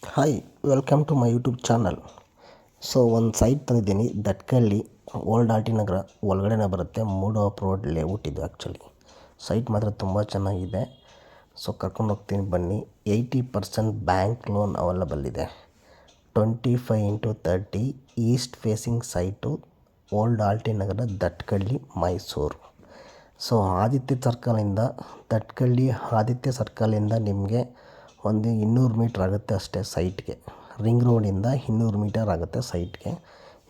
Hi, welcome to my YouTube channel. So ಒಂದು site ತಂದಿದ್ದೀನಿ. Dattagalli old R T Nagar ಒಳಗಡೆನೇ ಬರುತ್ತೆ. ಮೂಡ್ ಆಫ್ ರೋಡ್ ಲೇಔಟ್ ಇದು. ಆ್ಯಕ್ಚುಲಿ ಸೈಟ್ ಮಾತ್ರ ತುಂಬ ಚೆನ್ನಾಗಿದೆ. ಸೊ ಕರ್ಕೊಂಡು ಹೋಗ್ತೀನಿ ಬನ್ನಿ. 80% ಬ್ಯಾಂಕ್ ಲೋನ್ ಅವೈಲಬಲ್ ಇದೆ. 25x30 east facing site, old R T ನಗರ, ದಟ್ಕಳ್ಳಿ, ಮೈಸೂರು. ಸೊ ಆದಿತ್ಯ ಸರ್ಕಲಿಂದ ನಿಮಗೆ ಒಂದು 200 ಮೀಟ್ರ್ ಆಗುತ್ತೆ ಅಷ್ಟೇ ಸೈಟ್ಗೆ. ರಿಂಗ್ ರೋಡಿಂದ 200 ಮೀಟರ್ ಆಗುತ್ತೆ ಸೈಟ್ಗೆ.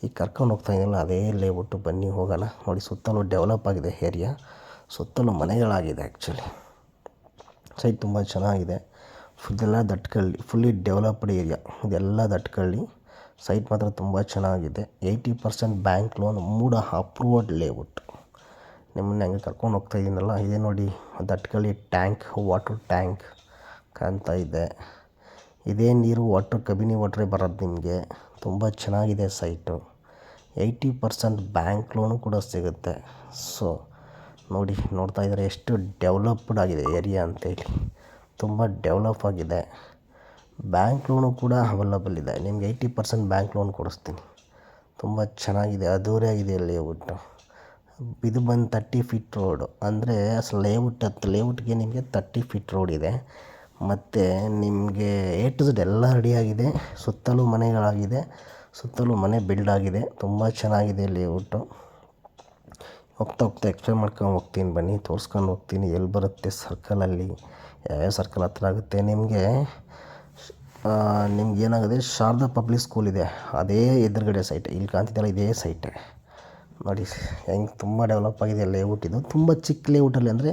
ಈಗ ಕರ್ಕೊಂಡು ಹೋಗ್ತಾ ಇದ್ದಿಲ್ಲ, ಅದೇ ಲೇಔಟು. ಬನ್ನಿ ಹೋಗೋಣ. ನೋಡಿ, ಸುತ್ತಲೂ ಡೆವಲಪ್ ಆಗಿದೆ ಏರಿಯಾ. ಸುತ್ತಲೂ ಮನೆಗಳಾಗಿದೆ. ಆ್ಯಕ್ಚುಲಿ ಸೈಟ್ ತುಂಬ ಚೆನ್ನಾಗಿದೆ. ಇದೆಲ್ಲ ದಟ್ಕಳ್ಳಿ, ಫುಲ್ಲಿ ಡೆವಲಪ್ಡ್ ಏರಿಯಾ. ಇದೆಲ್ಲ ದಟ್ಕಳ್ಳಿ. ಸೈಟ್ ಮಾತ್ರ ತುಂಬ ಚೆನ್ನಾಗಿದೆ. 80% bank loan, mood approved layout. ನಿಮ್ಮನ್ನ ಹಂಗೆ ಕರ್ಕೊಂಡು ಹೋಗ್ತಾ ಇದ್ದೀನಲ್ಲ, ಇದೇ ನೋಡಿ ದಟ್ಕಳ್ಳಿ ಟ್ಯಾಂಕ್, ವಾಟರ್ ಟ್ಯಾಂಕ್ ಕಾಣ್ತಾ ಇದೆ. ಇದೇ ನೀರು ಕಬಿನಿ ವಾಟ್ರೇ ಬರೋದು ನಿಮಗೆ. ತುಂಬ ಚೆನ್ನಾಗಿದೆ ಸೈಟು. 80% ಬ್ಯಾಂಕ್ ಲೋನು ಕೂಡ ಸಿಗುತ್ತೆ. ಸೊ ನೋಡ್ತಾ ಇದ್ದಾರೆ ಎಷ್ಟು ಡೆವಲಪ್ಡ್ ಆಗಿದೆ ಏರಿಯಾ ಅಂತೇಳಿ. ತುಂಬ ಡೆವಲಪ್ ಆಗಿದೆ. ಬ್ಯಾಂಕ್ ಲೋನು ಕೂಡ ಅವೈಲಬಲ್ ಇದೆ. ನಿಮ್ಗೆ 80% ಬ್ಯಾಂಕ್ ಲೋನ್ ಕೊಡಿಸ್ತೀನಿ. ತುಂಬ ಚೆನ್ನಾಗಿದೆ, ಅದ್ದೂರಿಯಾಗಿದೆ ಲೇಔಟು. ಇದು ಬಂದು 30 ಫೀಟ್ ರೋಡು. ಅಂದರೆ ಲೇಔಟ್ಗೆ ನಿಮಗೆ 30 ಫೀಟ್ ರೋಡ್ ಇದೆ. ಮತ್ತು ನಿಮಗೆ A to Z ಎಲ್ಲ ರೆಡಿಯಾಗಿದೆ. ಸುತ್ತಲೂ ಮನೆಗಳಾಗಿದೆ. ಸುತ್ತಲೂ ಮನೆ ಬಿಲ್ಡ್ ಆಗಿದೆ. ತುಂಬ ಚೆನ್ನಾಗಿದೆ ಲೇಔಟು. ಹೋಗ್ತಾ ಎಕ್ಸ್ಪ್ಲೇನ್ ಮಾಡ್ಕೊಂಡು ಹೋಗ್ತೀನಿ ಬನ್ನಿ, ತೋರಿಸ್ಕೊಂಡು ಹೋಗ್ತೀನಿ. ಎಲ್ಲಿ ಬರುತ್ತೆ ಸರ್ಕಲಲ್ಲಿ, ಯಾವ್ಯಾವ ಸರ್ಕಲ್ ಹತ್ರ ಆಗುತ್ತೆ ನಿಮಗೆ ಏನಾಗಿದೆ, ಶಾರದಾ ಪಬ್ಲಿಕ್ ಸ್ಕೂಲ್ ಇದೆ, ಅದೇ ಎದುರುಗಡೆ ಸೈಟ್. ಇಲ್ಲಿ ಕಾಣ್ತಿದ್ದಲ್ಲ, ಇದೇ ಸೈಟೇ. ನೋಡಿ ಹೆಂಗೆ ತುಂಬ ಡೆವಲಪ್ ಆಗಿದೆ ಲೇಔಟ್. ಇದು ತುಂಬ ಚಿಕ್ಕ ಲೇಔಟಲ್ಲಿ, ಅಂದರೆ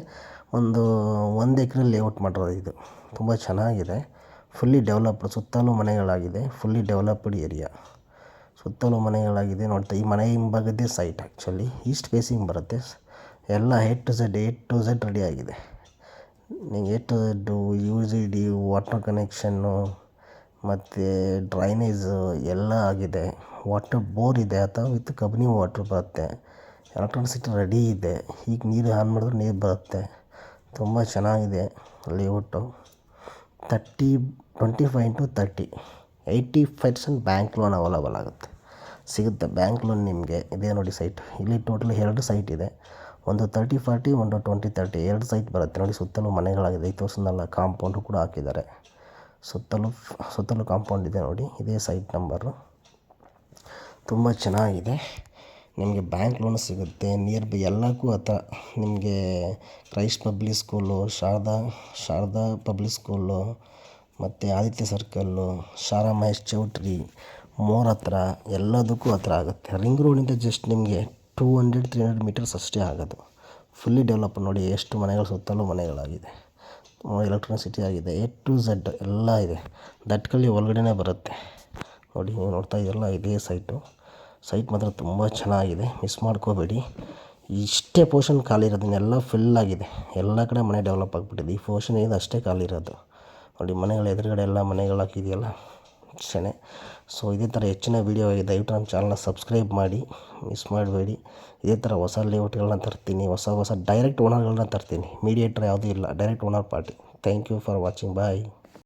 ಒಂದು ಎಕರೆ ಲೇಔಟ್ ಮಾಡಿರೋದು ಇದು. ತುಂಬ ಚೆನ್ನಾಗಿದೆ. Fully developed. ಸುತ್ತಲೂ ಮನೆಗಳಾಗಿದೆ. Fully developed area. ಸುತ್ತಲೂ ಮನೆಗಳಾಗಿದೆ. ನೋಡ್ತಾ, ಈ ಮನೆ ಹಿಂಭಾಗದ್ದೇ ಸೈಟ್. ಆ್ಯಕ್ಚುಲಿ ಈಸ್ಟ್ ಫೇಸಿಂಗ್ ಬರುತ್ತೆ. ಎಲ್ಲ A to Z ರೆಡಿ ಆಗಿದೆ. ನೀವು A to Z, UGD, water connection ಮತ್ತು ಡ್ರೈನೇಜು ಎಲ್ಲ ಆಗಿದೆ. ವಾಟರ್ ಬೋರ್ ಇದೆ, ಅಥವಾ ವಿತ್ ಕಬಿನಿ ವಾಟ್ರ್ ಬರುತ್ತೆ. ಎಲೆಕ್ಟ್ರಿಸಿಟಿ ರೆಡಿ ಇದೆ. ಈಗ ನೀರು ಆನ್ ಮಾಡಿದ್ರೆ ನೀರು ಬರುತ್ತೆ. ತುಂಬ ಚೆನ್ನಾಗಿದೆ layout. 25x30 80% bank loan available ಸಿಗುತ್ತೆ. ಬ್ಯಾಂಕ್ ಲೋನ್ ನಿಮಗೆ. ಇದೇ ನೋಡಿ ಸೈಟ್. ಇಲ್ಲಿ ಟೋಟಲ್ 2 ಸೈಟ್ ಇದೆ. ಒಂದು 30-40, ಒಂದು 20-30, 2 ಸೈಟ್ ಬರುತ್ತೆ. ನೋಡಿ, ಸುತ್ತಲೂ ಮನೆಗಳಾಗಿದೆ. ಈ ತೋರಿಸಿದ್ನಲ್ಲ, ಕಾಂಪೌಂಡು ಕೂಡ ಹಾಕಿದ್ದಾರೆ. ಸುತ್ತಲೂ ಕಾಂಪೌಂಡ್ ಇದೆ ನೋಡಿ. ಇದೇ ಸೈಟ್ ನಂಬರು. ತುಂಬ ಚೆನ್ನಾಗಿದೆ. ನಿಮಗೆ ಬ್ಯಾಂಕ್ ಲೋನ್ ಸಿಗುತ್ತೆ. ನಿಯರ್ ಬೈ ಎಲ್ಲಕ್ಕೂ ಹತ್ರ. ನಿಮಗೆ Christ public school, Sharada public school, ಮತ್ತು ಆದಿತ್ಯ ಸರ್ಕಲ್ಲು, ಶಾರಾ ಮಹೇಶ್ ಚೌಟ್ರಿ, ಮೋರ್ ಹತ್ರ, ಎಲ್ಲದಕ್ಕೂ ಹತ್ರ ಆಗುತ್ತೆ. ರಿಂಗ್ ರೋಡಿಂದ ಜಸ್ಟ್ ನಿಮಗೆ 200-300 ಮೀಟರ್ಸ್ ಅಷ್ಟೇ ಆಗೋದು. Fully develop. ನೋಡಿ ಎಷ್ಟು ಮನೆಗಳು, ಸುತ್ತಲೂ ಮನೆಗಳಾಗಿದೆ. ಎಲೆಕ್ಟ್ರಿಸಿಟಿ ಆಗಿದೆ. A to Z ಎಲ್ಲ ಇದೆ. ದಟ್ಕಳ್ಳಿ ಒಳಗಡೆನೇ ಬರುತ್ತೆ. ನೋಡಿ, ನೀವು ನೋಡ್ತಾ ಇದ್ದೀರಲ್ಲ, ಇದೇ ಸೈಟು. ಸೈಟ್ ಮಾತ್ರ ತುಂಬ ಚೆನ್ನಾಗಿದೆ. ಮಿಸ್ ಮಾಡ್ಕೋಬೇಡಿ. ಇಷ್ಟೇ ಪೋರ್ಷನ್ ಖಾಲಿ ಇರೋದು, ಇನ್ನೆಲ್ಲ ಫಿಲ್ ಆಗಿದೆ. ಎಲ್ಲ ಕಡೆ ಮನೆ ಡೆವಲಪ್ ಆಗಿಬಿಟ್ಟಿದೆ. ಈ ಪೋರ್ಷನ್ ಏನಿದೆ ಅಷ್ಟೇ ಖಾಲಿ ಇರೋದು. ನೋಡಿ, ಮನೆಗಳ ಎದುರುಗಡೆ ಎಲ್ಲ ಮನೆಗಳು ಹಾಕಿದೆಯಲ್ಲ, ಅಷ್ಟೇ. ಸೊ ಇದೇ ಥರ ಹೆಚ್ಚಿನ ವೀಡಿಯೋ ಆಗಿದೆ. ದಯವಿಟ್ಟು ನಮ್ಮ ಚಾನಲ್ನ ಸಬ್ಸ್ಕ್ರೈಬ್ ಮಾಡಿ, ಮಿಸ್ ಮಾಡಬೇಡಿ. ಇದೇ ಥರ ಹೊಸ ಲೇಔಟ್ಗಳನ್ನ ತರ್ತೀನಿ. ಹೊಸ ಡೈರೆಕ್ಟ್ ಓನರ್ಗಳನ್ನ ತರ್ತೀನಿ. ಮೀಡಿಯೇಟರ್ ಯಾವುದೂ ಇಲ್ಲ, direct owner party. Thank you for watching. Bye.